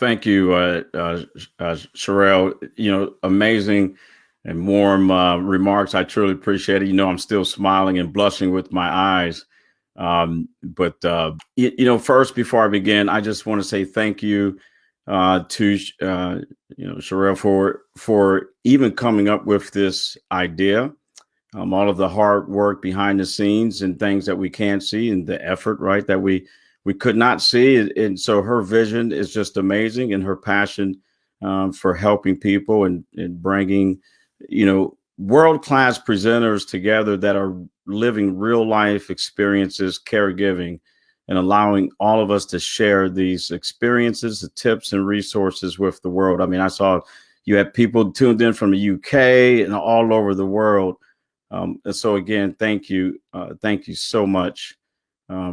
thank you, Sherelle. Amazing and warm remarks. I truly appreciate it. I'm still smiling and blushing with my eyes. But first, before I begin, I just want to say thank you to Sherelle for even coming up with this idea. All of the hard work behind the scenes and things that we can't see, and the effort, right, that we could not see. And so her vision is just amazing, and her passion for helping people and bringing, world class presenters together that are living real life experiences, caregiving, and allowing all of us to share these experiences, the tips and resources with the world. I mean, I saw you had people tuned in from the UK and all over the world. And so again, thank you so much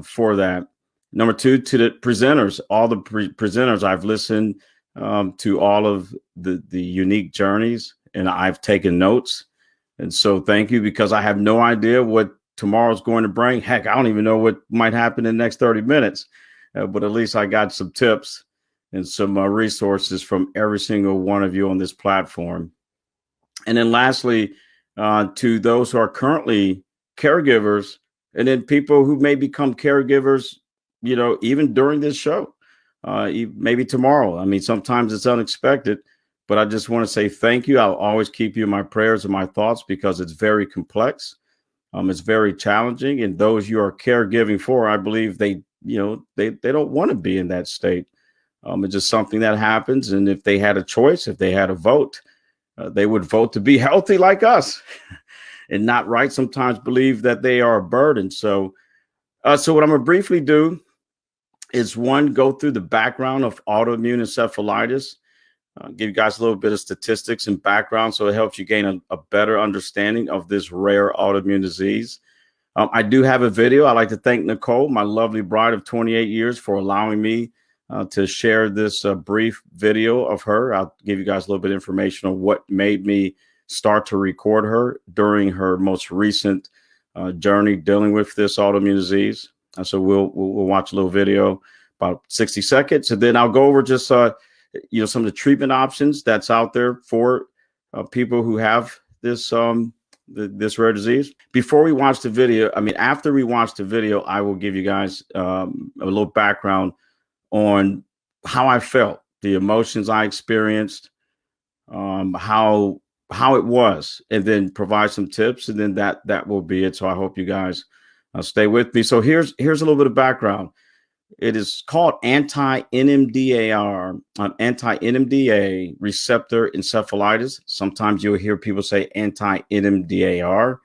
for that. Number two, to the presenters, all the presenters, I've listened to all of the unique journeys, and I've taken notes. And so thank you, because I have no idea what tomorrow's going to bring. Heck, I don't even know what might happen in the next 30 minutes, but at least I got some tips and some resources from every single one of you on this platform. And then lastly, to those who are currently caregivers, and then people who may become caregivers, even during this show, maybe tomorrow. I mean, sometimes it's unexpected, but I just want to say thank you. I'll always keep you in my prayers and my thoughts, because it's very complex. It's very challenging, and those you are caregiving for, I believe they don't want to be in that state. It's just something that happens, and if they had a choice, if they had a vote, they would vote to be healthy like us, and not right. Sometimes believe that they are a burden. So what I'm gonna briefly do is, one, go through the background of autoimmune encephalitis. Give you guys a little bit of statistics and background, so it helps you gain a better understanding of this rare autoimmune disease. I do have a video. I'd like to thank Nicole, my lovely bride of 28 years, for allowing me to share this brief video of her. I'll give you guys a little bit of information on what made me start to record her during her most recent journey dealing with this autoimmune disease. So we'll watch a little video, about 60 seconds, and then I'll go over just some of the treatment options that's out there for people who have this this rare disease. Before we watch the video, after we watch the video, I will give you guys a little background on how I felt, the emotions I experienced, how it was, and then provide some tips, and then that will be it. So I hope you guys stay with me. So here's a little bit of background. It is called anti-NMDA receptor encephalitis. Sometimes you'll hear people say anti-NMDAR.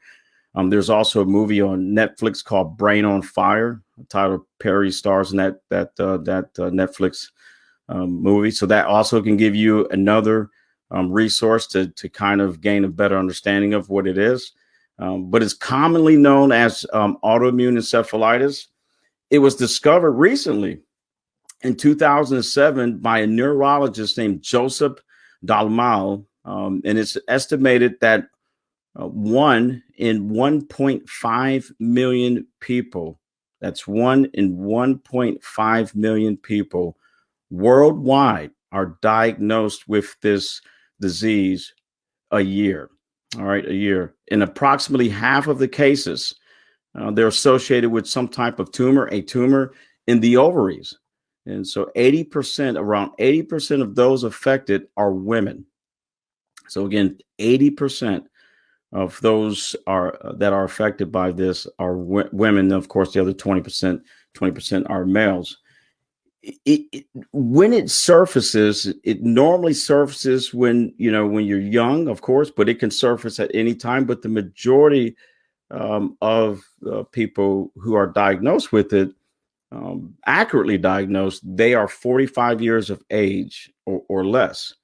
There's also a movie on Netflix called Brain on Fire. Tyler Perry stars in that Netflix movie. So that also can give you another resource to kind of gain a better understanding of what it is. But it's commonly known as autoimmune encephalitis. It was discovered recently in 2007 by a neurologist named Joseph Dalmau, and it's estimated that 1 in 1.5 million people, that's 1 in 1.5 million people worldwide, are diagnosed with this disease a year. All right, a year. In approximately half of the cases, they're associated with some type of tumor, a tumor in the ovaries. And so around 80% of those affected are women. So again, 80% of those that are affected by this are women. Of course, the other 20% are males. When it surfaces, it normally surfaces when you're young, of course, but it can surface at any time. But the majority of people who are diagnosed with it, accurately diagnosed, they are 45 years of age or less.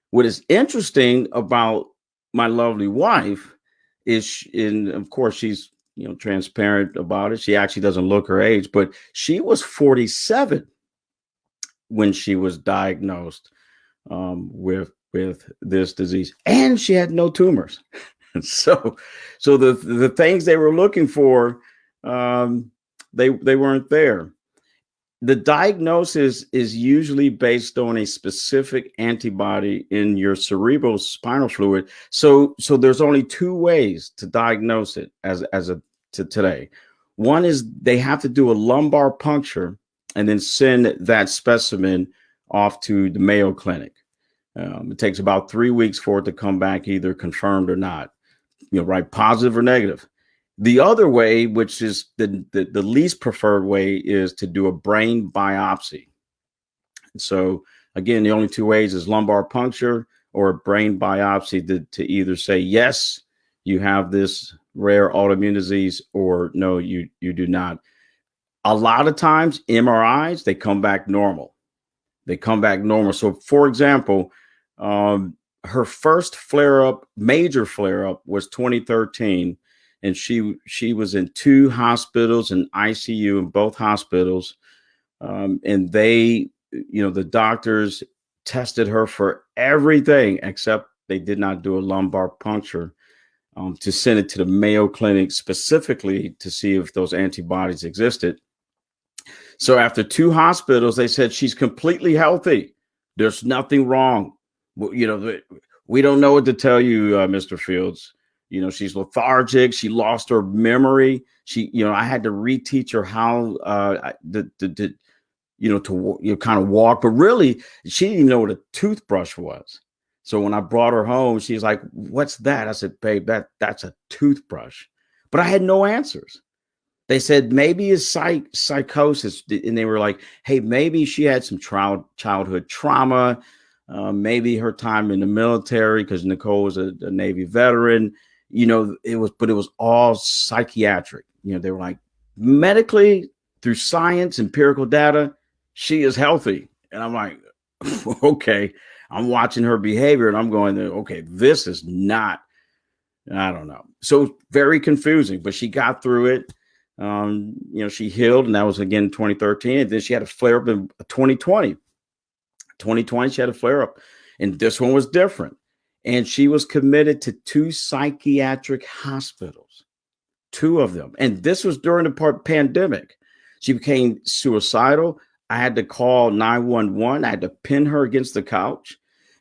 What is interesting about my lovely wife is, of course, she's transparent about it. She actually doesn't look her age, but she was 47 when she was diagnosed with this disease, and she had no tumors. So the things they were looking for, they weren't there. The diagnosis is usually based on a specific antibody in your cerebral spinal fluid. So there's only two ways to diagnose it as a to today. One is they have to do a lumbar puncture and then send that specimen off to the Mayo Clinic. It takes about 3 weeks for it to come back, either confirmed or not, right, positive or negative. The other way, which is the least preferred way, is to do a brain biopsy. So again, the only two ways is lumbar puncture or a brain biopsy to either say, yes, you have this rare autoimmune disease, or no, you do not. A lot of times MRIs, they come back normal. They come back normal. So for example, her first flare up, major flare up, was 2013, and she was in two hospitals and ICU in both hospitals, and the doctors tested her for everything except they did not do a lumbar puncture, to send it to the Mayo Clinic specifically to see if those antibodies existed. So after two hospitals, they said she's completely healthy. There's nothing wrong. We don't know what to tell you, Mr. Fields. She's lethargic. She lost her memory. I had to reteach her how to kind of walk. But really, she didn't even know what a toothbrush was. So when I brought her home, she's like, "What's that?" I said, "Babe, that's a toothbrush." But I had no answers. They said maybe it's psychosis, and they were like, "Hey, maybe she had some childhood trauma, maybe her time in the military, because Nicole was a Navy veteran." It was all psychiatric. They were like, medically, through science, empirical data, she is healthy, and I'm like, okay. I'm watching her behavior, and I'm going, okay, this is not. I don't know. So very confusing, but she got through it. She healed, and that was again 2013. And then she had a flare up in 2020. 2020, she had a flare up, and this one was different. And she was committed to two psychiatric hospitals, two of them. And this was during the pandemic. She became suicidal. I had to call 911. I had to pin her against the couch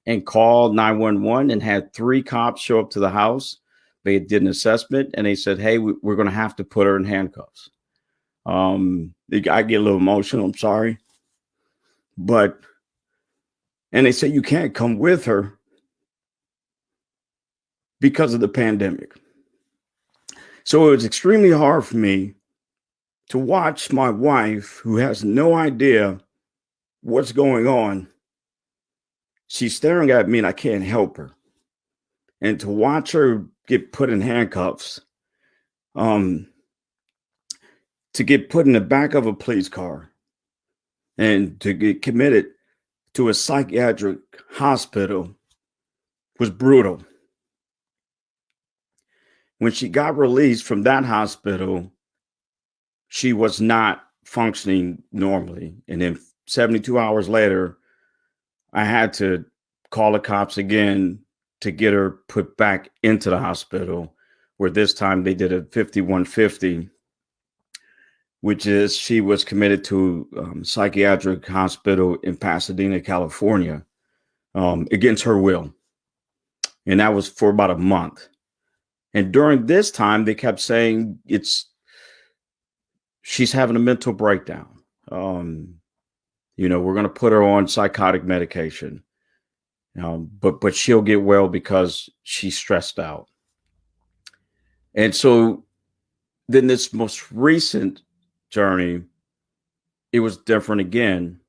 and call 911, and had three cops show up to the house. They did an assessment, and they said, "Hey, we're going to have to put her in handcuffs." I get a little emotional. I'm sorry. And they said, "You can't come with her because of the pandemic." So it was extremely hard for me to watch my wife, who has no idea what's going on. She's staring at me, and I can't help her. And to watch her get put in handcuffs, to get put in the back of a police car, and to get committed to a psychiatric hospital, was brutal. When she got released from that hospital, she was not functioning normally. And then 72 hours later, I had to call the cops again to get her put back into the hospital, where this time they did a 5150, which is she was committed to psychiatric hospital in Pasadena, California, against her will. And that was for about a month. And during this time, they kept saying she's having a mental breakdown. We're going to put her on psychotic medication. But she'll get well because she's stressed out. And so then this most recent journey, it was different again.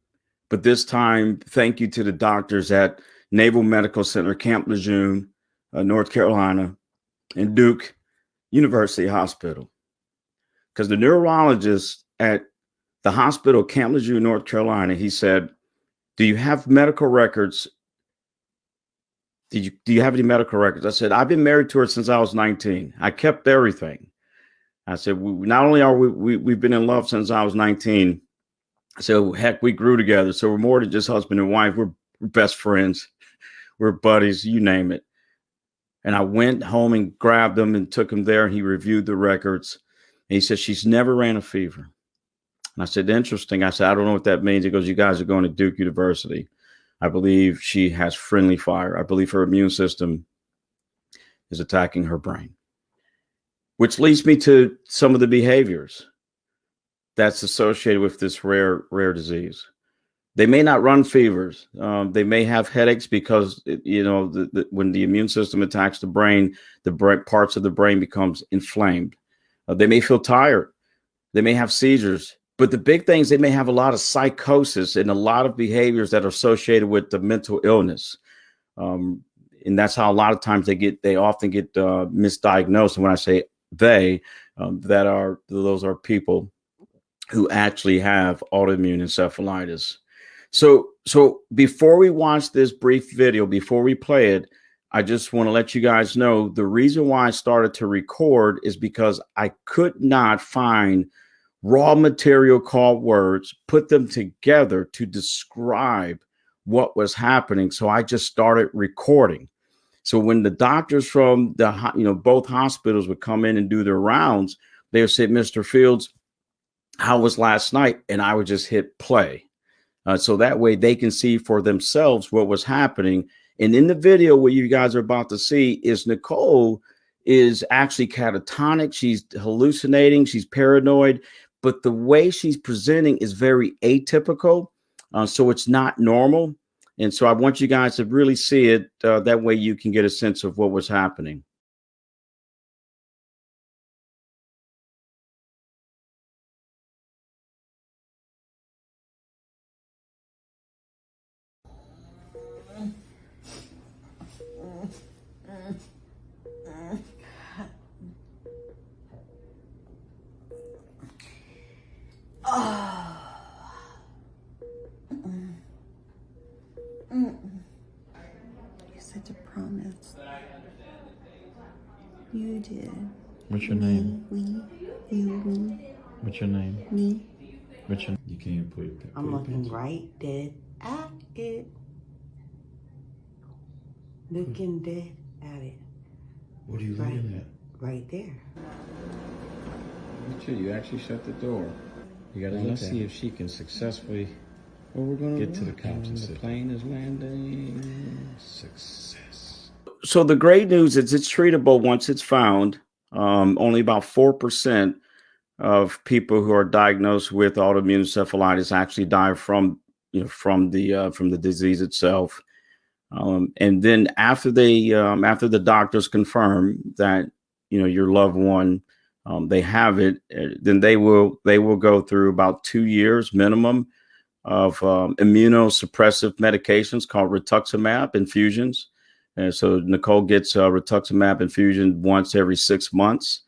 But this time, thank you to the doctors at Naval Medical Center, Camp Lejeune, North Carolina, and Duke University Hospital. Because the neurologist at the hospital, Camp Lejeune, North Carolina, he said, "Do you have medical records? Do you have any medical records?" I said, "I've been married to her since I was 19. I kept everything." I said, "Not only are we've been in love since I was 19. So heck, we grew together. So we're more than just husband and wife. We're best friends. We're buddies, you name it." And I went home and grabbed him and took him there, and he reviewed the records. And he said, "She's never ran a fever. And I said, interesting. I said, I don't know what that means. He goes, you guys are going to Duke University. I believe she has friendly fire. I believe her immune system is attacking her brain, which leads me to some of the behaviors that's associated with this rare disease. They may not run fevers. They may have headaches because when the immune system attacks the brain parts of the brain becomes inflamed. They may feel tired. They may have seizures. But the big things, they may have a lot of psychosis and a lot of behaviors that are associated with the mental illness. And that's how a lot of times they often get misdiagnosed. And when I say those are people who actually have autoimmune encephalitis. So before we watch this brief video, before we play it, I just want to let you guys know the reason why I started to record is because I could not find raw material called words, put them together to describe what was happening. So I just started recording. So when the doctors from both hospitals would come in and do their rounds, they would say, Mr. Fields, how was last night? And I would just hit play. So that way they can see for themselves what was happening. And in the video, what you guys are about to see is Nicole is actually catatonic. She's hallucinating. She's paranoid. But the way she's presenting is very atypical. So it's not normal. And so I want you guys to really see it. That way you can get a sense of what was happening. You're such a promise. You did. What's your name? We. What's your name? Me. What's your? You can't put it. I'm looking right dead at it. Looking dead at it. What are you Right. looking at? Right there. You actually shut the door. You gotta Let's see if she can successfully. Well, we're going to Get to the cops and the sit. plane is landing. Success. So the great news is it's treatable once it's found. Only about 4% of people who are diagnosed with autoimmune encephalitis actually die from the disease itself. And then after the doctors confirm that your loved one they have it, then they will go through about 2 years minimum of immunosuppressive medications called rituximab infusions. And so Nicole gets rituximab infusion once every 6 months,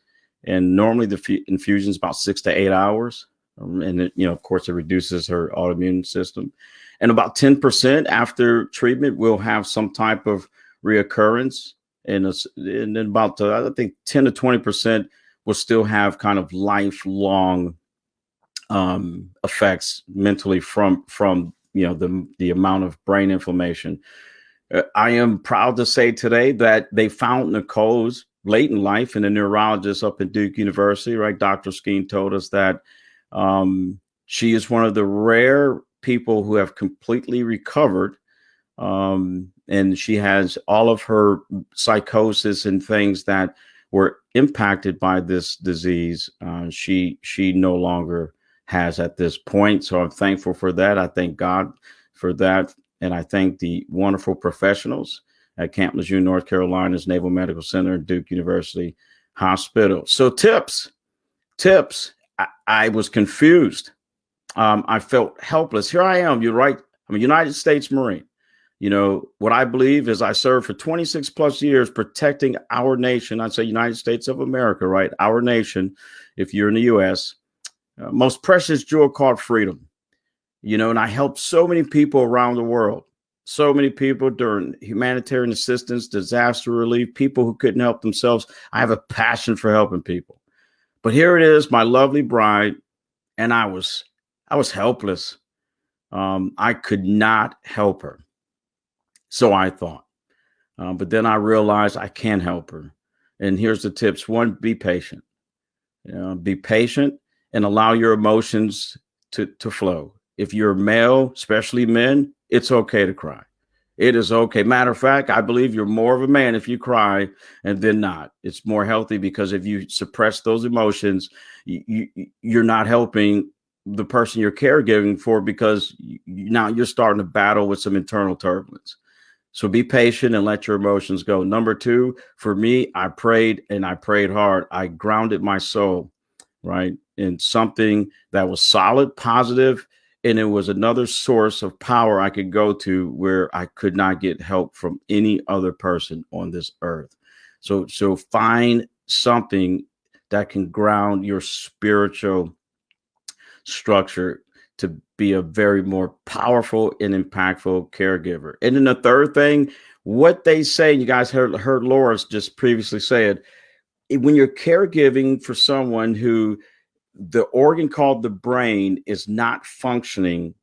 and normally the infusion is about 6 to 8 hours. And of course, it reduces her autoimmune system. And about 10% after treatment will have some type of reoccurrence, and then about I think 10 to 20% will still have kind of lifelong effects mentally from the amount of brain inflammation. I am proud to say today that they found Nicole's late in life, and a neurologist up at Duke University, right? Dr. Skeen told us that she is one of the rare people who have completely recovered. And she has all of her psychosis and things that were impacted by this disease. She no longer has at this point. So I'm thankful for that. I thank God for that. And I thank the wonderful professionals at Camp Lejeune, North Carolina's Naval Medical Center and Duke University Hospital. So tips. I was confused. I felt helpless. Here I am. You're right. I'm a United States Marine. What I believe is I served for 26 plus years protecting our nation. I'd say United States of America, right? Our nation, if you're in the U.S., most precious jewel called freedom. And I helped so many people around the world, so many people during humanitarian assistance, disaster relief, people who couldn't help themselves. I have a passion for helping people. But here it is, my lovely bride, and I was helpless. I could not help her. So I thought, but then I realized I can help her. And here's the tips. One, be patient. Be patient and allow your emotions to flow. If you're male, especially men, it's okay to cry. It is okay. Matter of fact, I believe you're more of a man if you cry and then not. It's more healthy, because if you suppress those emotions, you're not helping the person you're caregiving for, because now you're starting to battle with some internal turbulence. So be patient and let your emotions go. Number two, for me, I prayed, and I prayed hard. I grounded my soul, right, in something that was solid, positive, and it was another source of power I could go to where I could not get help from any other person on this earth. So find something that can ground your spiritual structure to be a very more powerful and impactful caregiver. And then the third thing, what they say, you guys heard Laura just previously said, when you're caregiving for someone who the organ called the brain is not functioning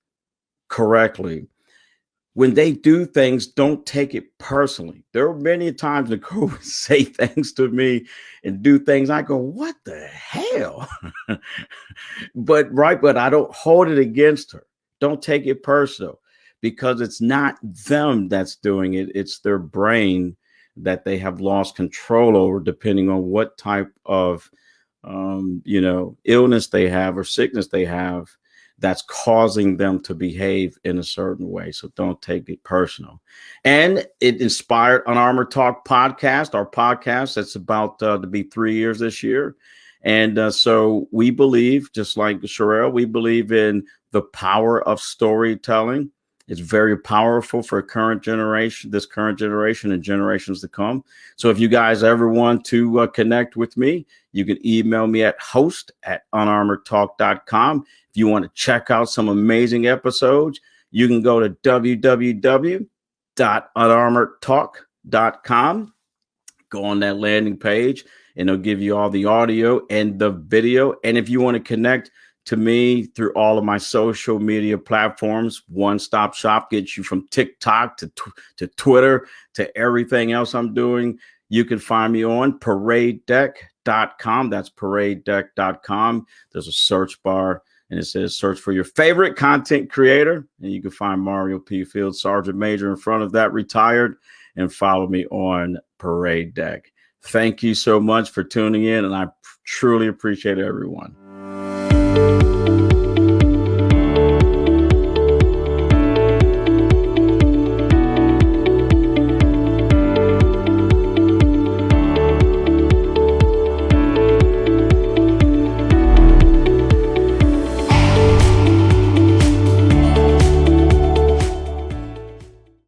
correctly, when they do things, don't take it personally. There are many times Nicole would say things to me and do things. I go, what the hell? But I don't hold it against her. Don't take it personal, because it's not them that's doing it. It's their brain that they have lost control over, depending on what type of illness they have or sickness they have, that's causing them to behave in a certain way. So don't take it personal. And it inspired Unarmored Talk podcast, our podcast that's about to be 3 years this year. And so we believe, just like Sherelle, we believe in the power of storytelling. It's very powerful for this current generation and generations to come. So if you guys ever want to connect with me, you can email me at host@unarmoredtalk.com. If you want to check out some amazing episodes, you can go to www.unarmoredtalk.com. Go on that landing page, and it'll give you all the audio and the video. And if you want to connect to me through all of my social media platforms, one-stop shop, gets you from TikTok to Twitter to everything else I'm doing. You can find me on paradedeck.com. That's paradedeck.com. There's a search bar, and it says search for your favorite content creator. And you can find Mario P. Fields, Sergeant Major, in front of that, retired, and follow me on Parade Deck. Thank you so much for tuning in, and I truly appreciate everyone.